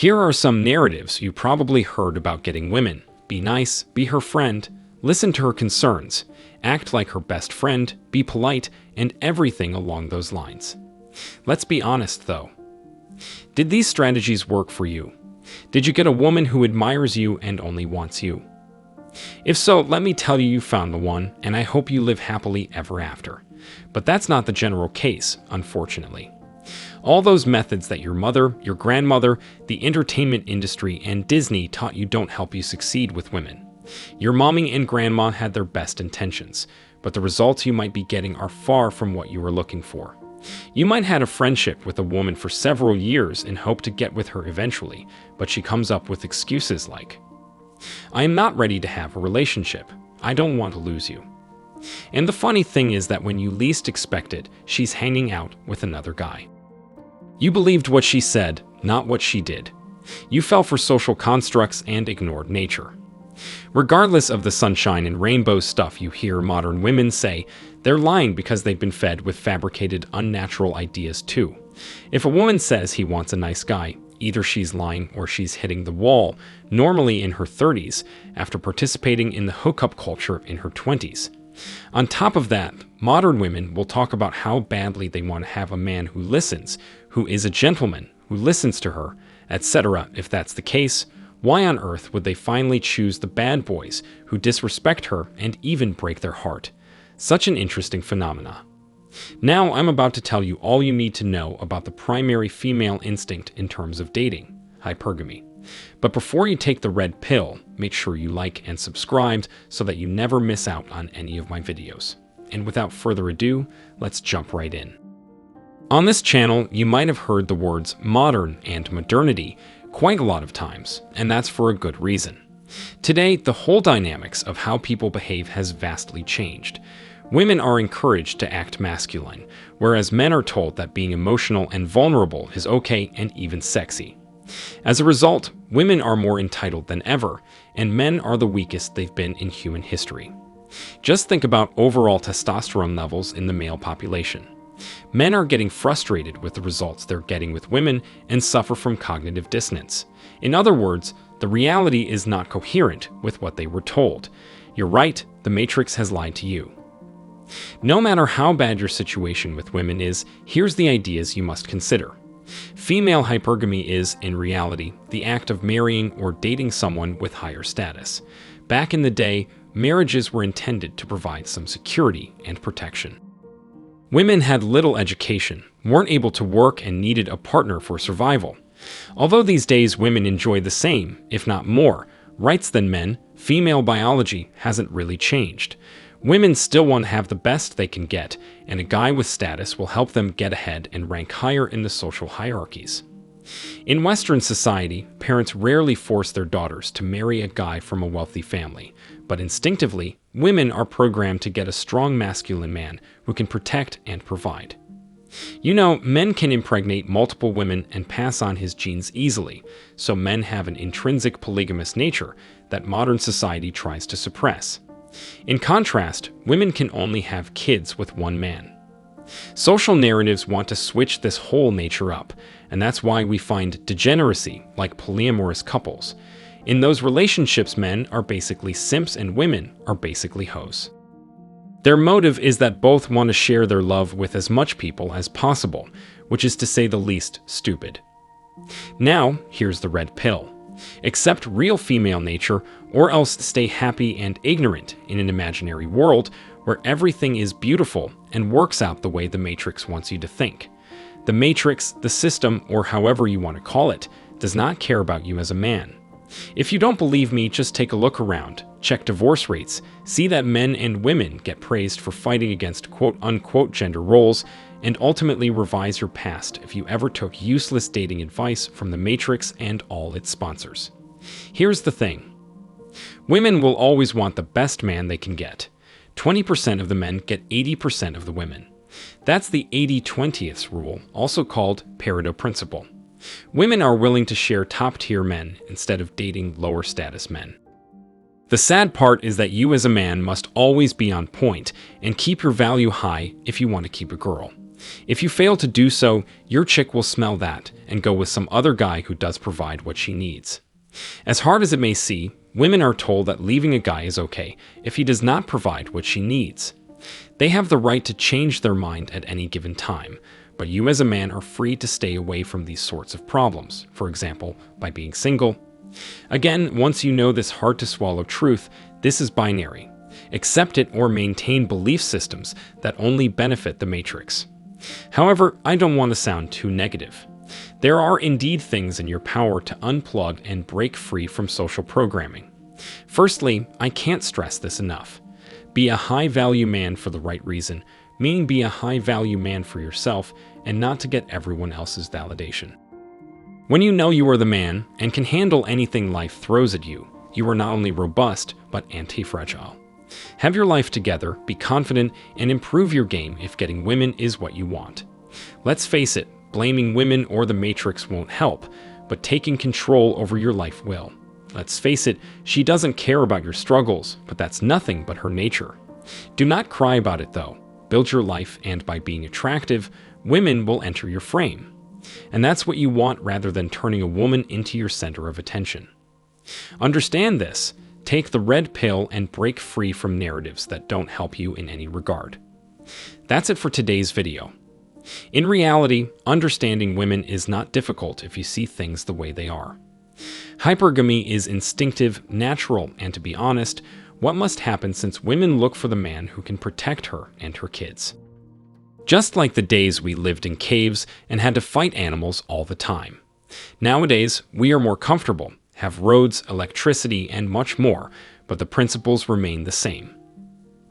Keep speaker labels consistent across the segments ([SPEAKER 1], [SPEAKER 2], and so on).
[SPEAKER 1] Here are some narratives you probably heard about getting women. Be nice, be her friend, listen to her concerns, act like her best friend, be polite, and everything along those lines. Let's be honest though. Did these strategies work for you? Did you get a woman who admires you and only wants you? If so, let me tell you found the one, and I hope you live happily ever after. But that's not the general case, unfortunately. All those methods that your mother, your grandmother, the entertainment industry, and Disney taught you don't help you succeed with women. Your mommy and grandma had their best intentions, but the results you might be getting are far from what you were looking for. You might have had a friendship with a woman for several years and hope to get with her eventually, but she comes up with excuses like, "I am not ready to have a relationship. I don't want to lose you." And the funny thing is that when you least expect it, she's hanging out with another guy. You believed what she said, not what she did. You fell for social constructs and ignored nature. Regardless of the sunshine and rainbow stuff you hear modern women say, they're lying because they've been fed with fabricated, unnatural ideas too. If a woman says he wants a nice guy, either she's lying or she's hitting the wall, normally in her 30s, after participating in the hookup culture in her 20s. On top of that, modern women will talk about how badly they want to have a man who listens, who is a gentleman, who listens to her, etc. If that's the case, why on earth would they finally choose the bad boys who disrespect her and even break their heart? Such an interesting phenomena. Now I'm about to tell you all you need to know about the primary female instinct in terms of dating, hypergamy. But before you take the red pill, make sure you like and subscribe so that you never miss out on any of my videos. And without further ado, let's jump right in. On this channel, you might have heard the words modern and modernity quite a lot of times, and that's for a good reason. Today, the whole dynamics of how people behave has vastly changed. Women are encouraged to act masculine, whereas men are told that being emotional and vulnerable is okay and even sexy. As a result, women are more entitled than ever, and men are the weakest they've been in human history. Just think about overall testosterone levels in the male population. Men are getting frustrated with the results they're getting with women and suffer from cognitive dissonance. In other words, the reality is not coherent with what they were told. You're right, the Matrix has lied to you. No matter how bad your situation with women is, here's the ideas you must consider. Female hypergamy is, in reality, the act of marrying or dating someone with higher status. Back in the day, marriages were intended to provide some security and protection. Women had little education, weren't able to work, and needed a partner for survival. Although these days women enjoy the same, if not more, rights than men, female biology hasn't really changed. Women still want to have the best they can get, and a guy with status will help them get ahead and rank higher in the social hierarchies. In Western society, parents rarely force their daughters to marry a guy from a wealthy family, but instinctively, women are programmed to get a strong masculine man who can protect and provide. You know, men can impregnate multiple women and pass on his genes easily, so men have an intrinsic polygamous nature that modern society tries to suppress. In contrast, women can only have kids with one man. Social narratives want to switch this whole nature up, and that's why we find degeneracy like polyamorous couples. In those relationships, men are basically simps and women are basically hoes. Their motive is that both want to share their love with as much people as possible, which is to say the least stupid. Now, here's the red pill. Accept real female nature, or else stay happy and ignorant in an imaginary world where everything is beautiful and works out the way the Matrix wants you to think. The Matrix, the system, or however you want to call it, does not care about you as a man. If you don't believe me, just take a look around, check divorce rates, see that men and women get praised for fighting against quote-unquote gender roles, and ultimately revise your past if you ever took useless dating advice from the Matrix and all its sponsors. Here's the thing. Women will always want the best man they can get. 20% of the men get 80% of the women. That's the 80-20th rule, also called Pareto principle. Women are willing to share top-tier men instead of dating lower-status men. The sad part is that you as a man must always be on point and keep your value high if you want to keep a girl. If you fail to do so, your chick will smell that and go with some other guy who does provide what she needs. As hard as it may seem, women are told that leaving a guy is okay if he does not provide what she needs. They have the right to change their mind at any given time, but you as a man are free to stay away from these sorts of problems, for example, by being single. Again, once you know this hard-to-swallow truth, this is binary. Accept it or maintain belief systems that only benefit the matrix. However, I don't want to sound too negative. There are indeed things in your power to unplug and break free from social programming. Firstly, I can't stress this enough. Be a high-value man for the right reason, meaning be a high-value man for yourself and not to get everyone else's validation. When you know you are the man and can handle anything life throws at you, you are not only robust, but anti-fragile. Have your life together, be confident, and improve your game if getting women is what you want. Let's face it, blaming women or the matrix won't help, but taking control over your life will. Let's face it, she doesn't care about your struggles, but that's nothing but her nature. Do not cry about it though. Build your life, and by being attractive, women will enter your frame. And that's what you want rather than turning a woman into your center of attention. Understand this. Take the red pill and break free from narratives that don't help you in any regard. That's it for today's video. In reality, understanding women is not difficult if you see things the way they are. Hypergamy is instinctive, natural, and to be honest, what must happen since women look for the man who can protect her and her kids. Just like the days we lived in caves and had to fight animals all the time. Nowadays, we are more comfortable, have roads, electricity, and much more, but the principles remain the same.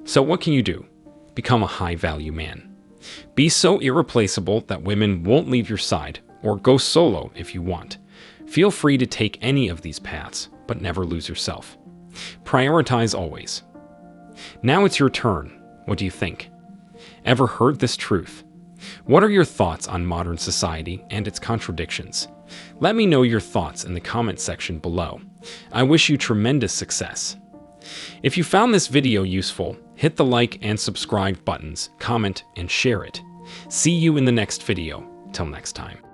[SPEAKER 1] So what can you do? Become a high-value man. Be so irreplaceable that women won't leave your side, or go solo if you want. Feel free to take any of these paths, but never lose yourself. Prioritize always. Now it's your turn. What do you think? Ever heard this truth? What are your thoughts on modern society and its contradictions? Let me know your thoughts in the comment section below. I wish you tremendous success. If you found this video useful, hit the like and subscribe buttons, comment, and share it. See you in the next video. Till next time.